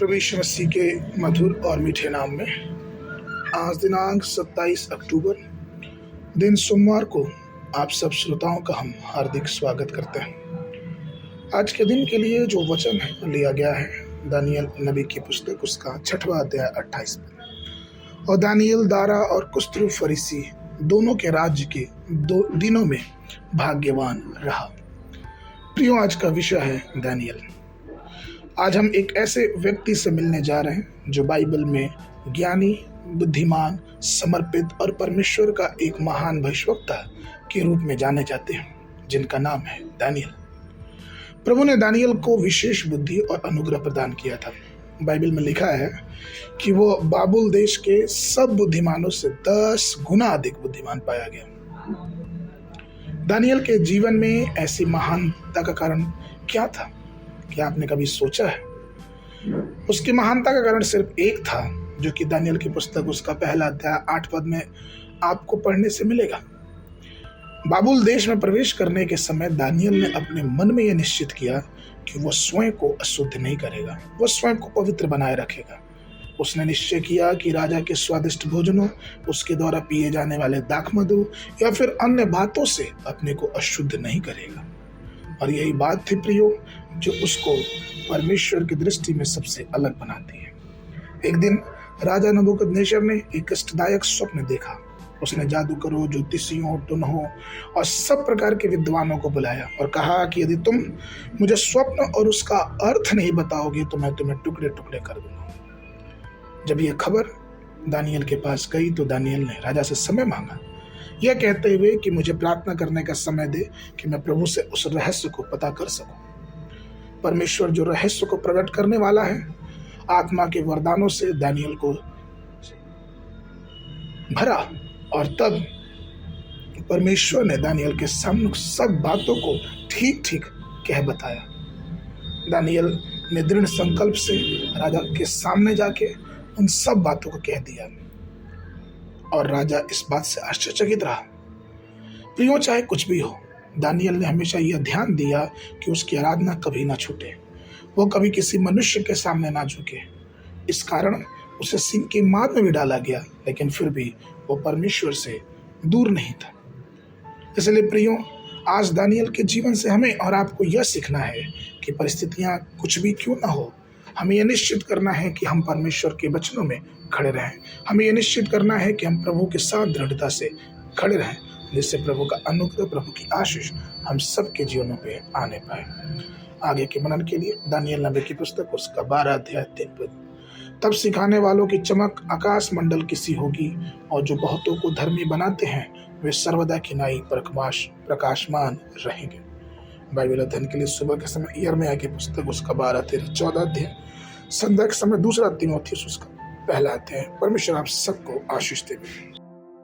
प्रभु यीशु मसीह के मधुर और मीठे नाम में आज दिनांक 27 अक्टूबर दिन सोमवार को आप सब श्रोताओं का हम हार्दिक स्वागत करते हैं। आज के दिन के लिए जो वचन है लिया गया है दानियल नबी की पुस्तक उसका 6वां अध्याय 28 में। और दानियल दारा और कुस्त्रु फरीसी दोनों के राज्य के 2 दिनों में भाग्यवान रहा। प्रियो, आज का विषय है दानियल। आज हम एक ऐसे व्यक्ति से मिलने जा रहे हैं जो बाइबल में ज्ञानी, बुद्धिमान, समर्पित और परमेश्वर का एक महान भविष्यवक्ता के रूप में जाने जाते हैं, जिनका नाम है दानियल। प्रभु ने दानियल को विशेष बुद्धि और अनुग्रह प्रदान किया था। बाइबल में लिखा है कि वो बाबुल देश के सब बुद्धिमानों से 10 गुना अधिक बुद्धिमान पाया गया। दानियल के जीवन में ऐसी महानता का कारण क्या था? क्या आपने कभी सोचा है? उसकी महानता का कारण सिर्फ एक था, जो कि दानियल की पुस्तक उसका पहला अध्याय 8 पद में आपको पढ़ने से मिलेगा। बाबुल देश में प्रवेश करने के समय दानियल ने अपने मन में यह निश्चित किया कि वह स्वयं को अशुद्ध नहीं करेगा, वह स्वयं को पवित्र बनाए रखेगा। उसने निश्चय किया कि राजा के स्वादिष्ट भोजनों, उसके द्वारा पिए जाने वाले दाखमधु या फिर अन्य बातों से अपने को अशुद्ध नहीं करेगा। और यही बात थी प्रियो, जो उसको परमेश्वर की दृष्टि में सबसे अलग बनाती है। एक दिन राजा नबूकदनेस्सर ने एक कष्टदायक स्वप्न देखा। उसने जादूकरों, ज्योतिषियों, टुनहों और सब प्रकार के विद्वानों को बुलाया और कहा कि यदि तुम मुझे स्वप्न और उसका अर्थ नहीं बताओगे तो मैं तुम्हें टुकड़े टुकड़े कर दूंगा। जब यह खबर दानियल के पास गई तो दानियल ने राजा से समय मांगा, यह कहते हुए कि मुझे प्रार्थना करने का समय दे कि मैं प्रभु से उस रहस्य को पता कर सकूं। परमेश्वर जो रहस्य को प्रकट करने वाला है, आत्मा के वरदानों से दानियल को भरा और तब परमेश्वर ने दानियल के सामने सब बातों को ठीक ठीक कह बताया। दानियल ने दृढ़ संकल्प से राजा के सामने जाके उन सब बातों को कह दिया और राजा इस बात से आश्चर्यचकित रहा। प्रियो, चाहे कुछ भी हो, दानियल ने हमेशा यह ध्यान दिया कि उसकी आराधना कभी ना छूटे, वो कभी किसी मनुष्य के सामने ना झुके। इस कारण उसे सिंह की मार में भी डाला गया, लेकिन फिर भी वो परमेश्वर से दूर नहीं था। इसलिए प्रियो, आज दानियल के जीवन से हमें और आपको यह सीखना है कि परिस्थितियां कुछ भी क्यों ना हो, हमें यह निश्चित करना है कि हम परमेश्वर के वचनों में खड़े रहें। हमें यह निश्चित करना है कि हम प्रभु के साथ दृढ़ता से खड़े रहें, जिससे प्रभु का अनुग्रह, प्रभु की आशीष हम सबके जीवनों पे आने पाए। आगे के मनन के लिए दानियल नबी की पुस्तक उसका 12 अध्याय 3 पद। तब सिखाने वालों की चमक आकाश मंडल की सी होगी, और जो बहुतों को धर्मी बनाते हैं वे सर्वदा की नाई प्रकाशमान रहेंगे। बाइबल अध्ययन के लिए सुबह के समय यिर्मयाह की पुस्तक उसका 12, 13, 14 अध्याय, संध्या के समय 2 तीमुथियुस उसका पहला अध्याय। परमेश्वर आप सबको आशीष देवे।